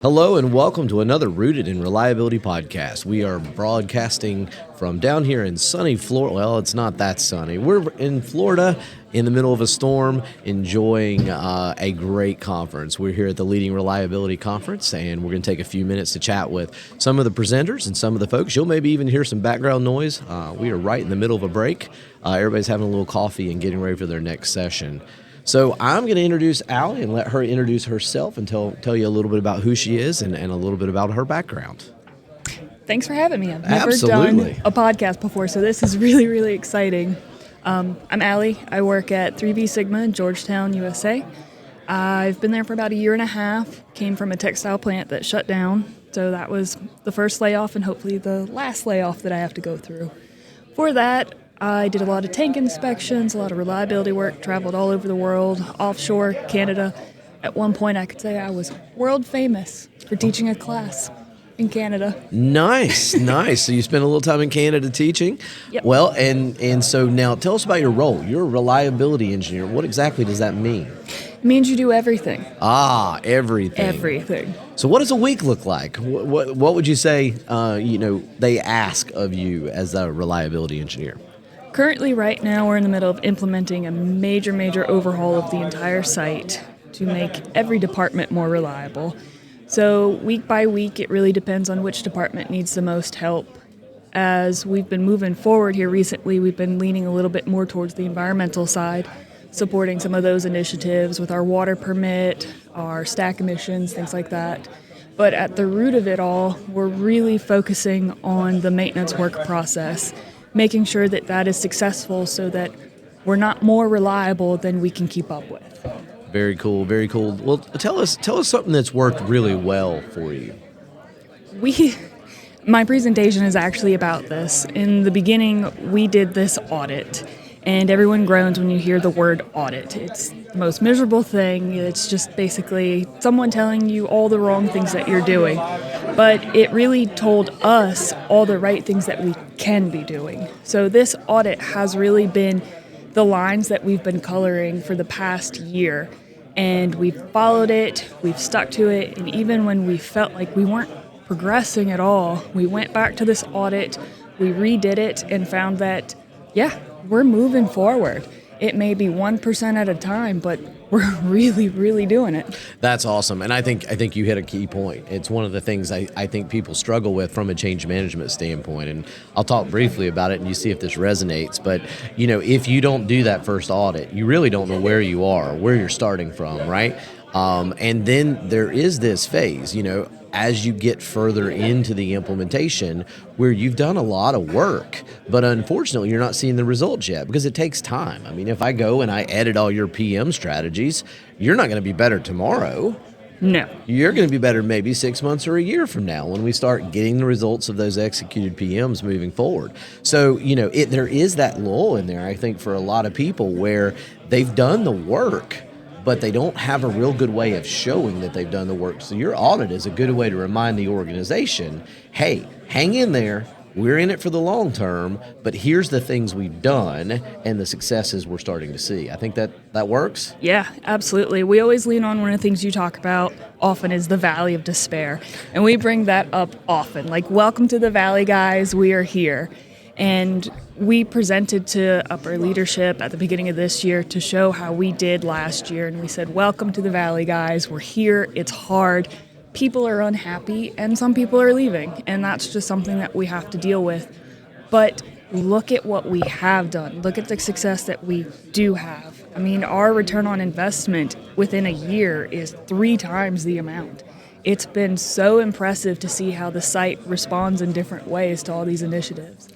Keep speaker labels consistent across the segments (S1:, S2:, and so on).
S1: Hello and welcome to another Rooted in Reliability podcast. We are broadcasting from down here in sunny Florida. Well, it's not that sunny. We're in Florida in the middle of a storm enjoying a great conference. We're here at the Leading Reliability Conference, and we're going to take a few minutes to chat with some of the presenters and some of the folks. You'll maybe even hear some background noise. We are right in the middle of a break. Everybody's having a little coffee and getting ready for their next session. So I'm going to introduce Ali and let her introduce herself and tell you a little bit about who she is and a little bit about her background.
S2: Thanks for having me. I've never
S1: Absolutely.
S2: done a podcast before, so this is really, really exciting. I'm Ali. I work at 3B Sigma in Georgetown, USA. I've been there for about a year and a half, came from a textile plant that shut down, so that was the first layoff and hopefully the last layoff that I have to go through. For that, I did a lot of tank inspections, a lot of reliability work, traveled all over the world, offshore, Canada. At one point, I could say I was world famous for teaching a class in Canada.
S1: Nice. So you spent a little time in Canada teaching.
S2: Yep.
S1: Well, and so now tell us about your role. You're a reliability engineer. What exactly does that mean?
S2: It means you do everything.
S1: Everything.
S2: Everything.
S1: So what does a week look like? What would you say, they ask of you as a reliability engineer?
S2: Currently, right now, we're in the middle of implementing a major overhaul of the entire site to make every department more reliable. So week by week, it really depends on which department needs the most help. As we've been moving forward here recently, we've been leaning a little bit more towards the environmental side, supporting some of those initiatives with our water permit, our stack emissions, things like that. But at the root of it all, we're really focusing on the maintenance work process, making sure that that is successful so that we're not more reliable than we can keep up with.
S1: Very cool. Well, tell us something that's worked really well for you.
S2: My presentation is actually about this. In the beginning, we did this audit, and everyone groans when you hear the word audit. It's the most miserable thing. It's just basically someone telling you all the wrong things that you're doing. But it really told us all the right things that we can be doing. So this audit has really been the lines that we've been coloring for the past year. And we've followed it, we've stuck to it, and even when we felt like we weren't progressing at all, we went back to this audit, we redid it, and found that, we're moving forward. It may be 1% at a time, but we're really doing it.
S1: That's awesome. And I think you hit a key point. It's one of the things I think people struggle with from a change management standpoint. And I'll talk briefly about it and you see if this resonates. But, if you don't do that first audit, you really don't know where you are, where you're starting from, right? And then there is this phase, as you get further into the implementation where you've done a lot of work, but unfortunately you're not seeing the results yet because it takes time. I mean, if I go and I edit all your PM strategies, you're not going to be better tomorrow.
S2: No.
S1: You're going to be better maybe 6 months or a year from now when we start getting the results of those executed PMs moving forward. So, there is that lull in there, I think, for a lot of people where they've done the work, but they don't have a real good way of showing that they've done the work. So your audit is a good way to remind the organization, hey, hang in there. We're in it for the long term, but here's the things we've done and the successes we're starting to see. I think that works.
S2: Yeah, absolutely. We always lean on one of the things you talk about often is the valley of despair. And we bring that up often. Like, welcome to the valley, guys. We are here. And we presented to upper leadership at the beginning of this year to show how we did last year. And we said, welcome to the valley, guys. We're here. It's hard. People are unhappy and some people are leaving. And that's just something that we have to deal with. But look at what we have done. Look at the success that we do have. I mean, our return on investment within a year is 3 times the amount. It's been so impressive to see how the site responds in different ways to all these initiatives.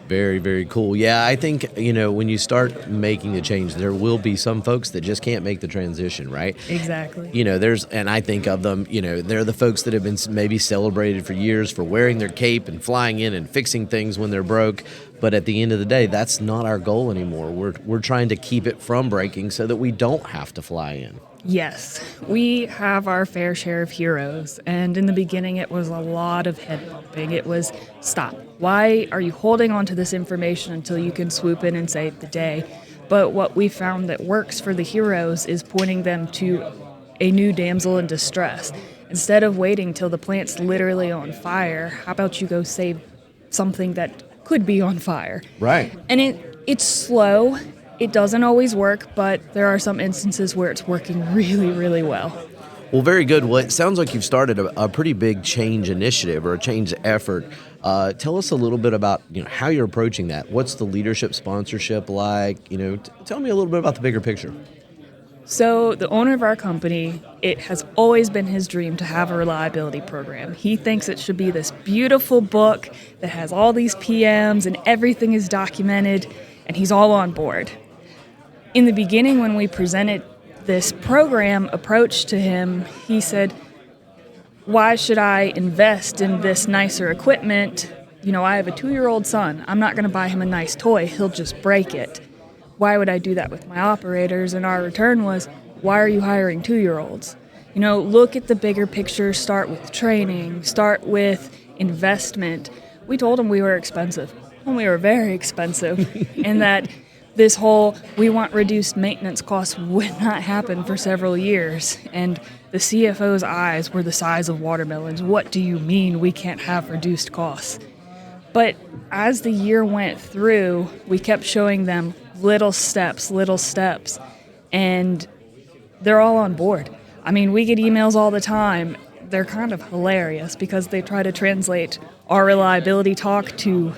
S1: Very cool. Yeah, I think, when you start making the change, there will be some folks that just can't make the transition, right?
S2: Exactly.
S1: And I think of them, they're the folks that have been maybe celebrated for years for wearing their cape and flying in and fixing things when they're broke. But at the end of the day, that's not our goal anymore. We're trying to keep it from breaking so that we don't have to fly in.
S2: Yes, we have our fair share of heroes, and in the beginning it was a lot of head bumping. It was, stop. Why are you holding on to this information until you can swoop in and save the day? But what we found that works for the heroes is pointing them to a new damsel in distress. Instead of waiting till the plant's literally on fire, how about you go save something that could be on fire?
S1: Right.
S2: And it's slow. It doesn't always work, but there are some instances where it's working really, really well.
S1: Well, very good. Well, it sounds like you've started a pretty big change initiative or a change effort. Tell us a little bit about how you're approaching that. What's the leadership sponsorship like? Tell me a little bit about the bigger picture.
S2: So the owner of our company, it has always been his dream to have a reliability program. He thinks it should be this beautiful book that has all these PMs and everything is documented, and he's all on board. In the beginning, when we presented this program approach to him, he said, why should I invest in this nicer equipment? I have a 2-year-old son. I'm not going to buy him a nice toy. He'll just break it. Why would I do that with my operators? And our return was, why are you hiring 2-year-olds? Look at the bigger picture, start with training, start with investment. We told him we were expensive, and we were very expensive, and that this whole, we want reduced maintenance costs would not happen for several years. And the CFO's eyes were the size of watermelons. What do you mean we can't have reduced costs? But as the year went through, we kept showing them little steps, and they're all on board. I mean, we get emails all the time. They're kind of hilarious because they try to translate our reliability talk to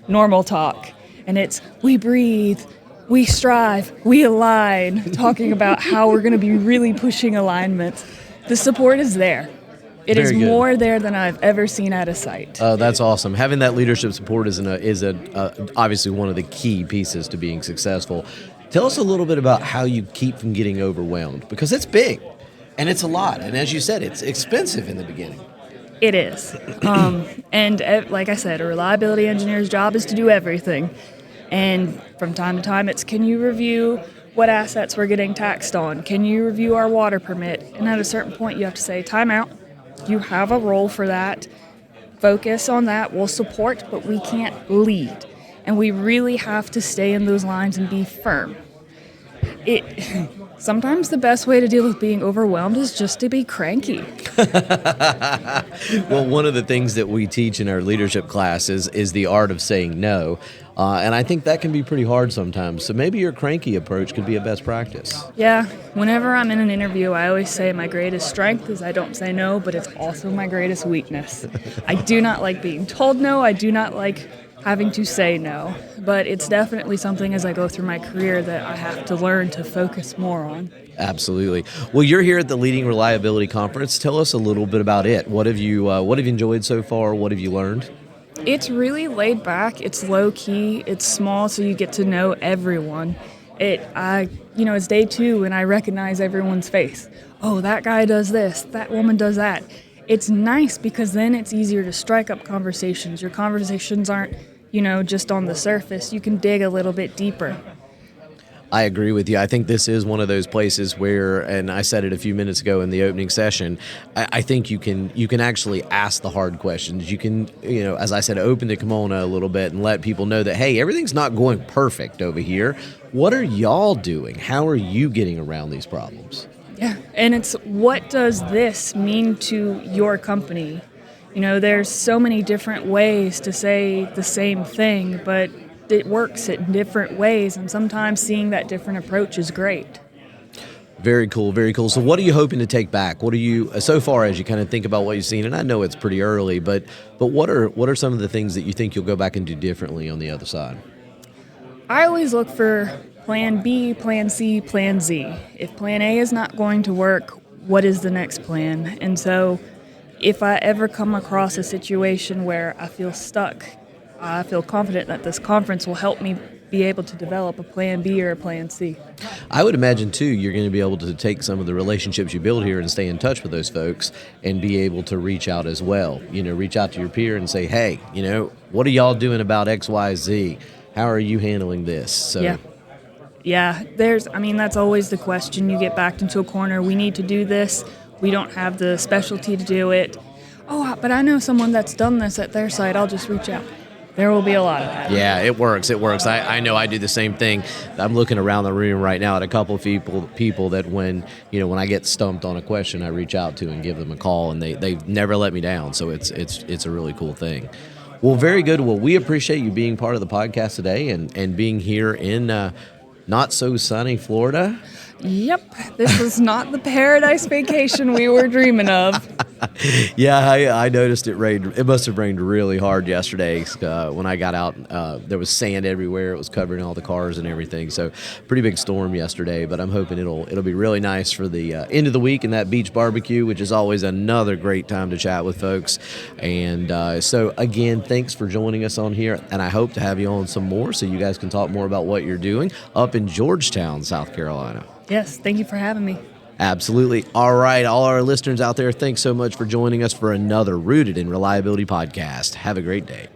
S2: normal talk. And it's, we breathe, we strive, we align, talking about how we're going to be really pushing alignment. The support is there. It is more there than I've ever seen at a site.
S1: Oh, that's awesome. Having that leadership support is obviously one of the key pieces to being successful. Tell us a little bit about how you keep from getting overwhelmed, because it's big and it's a lot. And as you said, it's expensive in the beginning.
S2: It is. And like I said, a reliability engineer's job is to do everything. And from time to time, it's, can you review what assets we're getting taxed on? Can you review our water permit? And at a certain point, you have to say, time out. You have a role for that. Focus on that. We'll support, but we can't lead. And we really have to stay in those lines and be firm. Sometimes the best way to deal with being overwhelmed is just to be cranky.
S1: Well, one of the things that we teach in our leadership classes is the art of saying no. And I think that can be pretty hard sometimes. So maybe your cranky approach could be a best practice.
S2: Yeah. Whenever I'm in an interview, I always say my greatest strength is I don't say no, but it's also my greatest weakness. I do not like being told no. I do not like having to say no. But it's definitely something as I go through my career that I have to learn to focus more on.
S1: Absolutely. Well, you're here at the Leading Reliability Conference. Tell us a little bit about it. What have you enjoyed so far? What have you learned?
S2: It's really laid back. It's low key. It's small, so you get to know everyone. It's day 2, and I recognize everyone's face. Oh, that guy does this. That woman does that. It's nice because then it's easier to strike up conversations. Your conversations aren't, just on the surface. You can dig a little bit deeper.
S1: I agree with you. I think this is one of those places where, and I said it a few minutes ago in the opening session, I think you can actually ask the hard questions. You can, as I said, open the kimono a little bit and let people know that, hey, everything's not going perfect over here. What are y'all doing? How are you getting around these problems?
S2: Yeah, and it's, what does this mean to your company? There's so many different ways to say the same thing, but it works in different ways, and sometimes seeing that different approach is great.
S1: Very cool, very cool. So what are you hoping to take back? What are you, so far as you kind of think about what you've seen, and I know it's pretty early, but what are some of the things that you think you'll go back and do differently on the other side?
S2: I always look for plan B, plan C, plan Z. If plan A is not going to work, what is the next plan? And so if I ever come across a situation where I feel stuck, I feel confident that this conference will help me be able to develop a plan B or a plan C.
S1: I would imagine, too, you're going to be able to take some of the relationships you build here and stay in touch with those folks and be able to reach out as well. Reach out to your peer and say, hey, what are y'all doing about X, Y, Z? How are you handling this? So.
S2: Yeah, that's always the question. You get backed into a corner. We need to do this. We don't have the specialty to do it. Oh, but I know someone that's done this at their site. I'll just reach out. There will be a lot of that.
S1: Yeah, it works. It works. I know I do the same thing. I'm looking around the room right now at a couple of people that when I get stumped on a question, I reach out to and give them a call, and they've never let me down. So it's a really cool thing. Well, very good. Well, we appreciate you being part of the podcast today and being here in not so sunny Florida.
S2: Yep, this was not the paradise vacation we were dreaming of.
S1: Yeah, I noticed it rained. It must have rained really hard yesterday. When I got out, there was sand everywhere. It was covering all the cars and everything. So, pretty big storm yesterday. But I'm hoping it'll be really nice for the end of the week and that beach barbecue, which is always another great time to chat with folks. And so, again, thanks for joining us on here. And I hope to have you on some more so you guys can talk more about what you're doing up in Georgetown, South Carolina.
S2: Yes, thank you for having me.
S1: Absolutely. All right. All our listeners out there, thanks so much for joining us for another Rooted in Reliability podcast. Have a great day.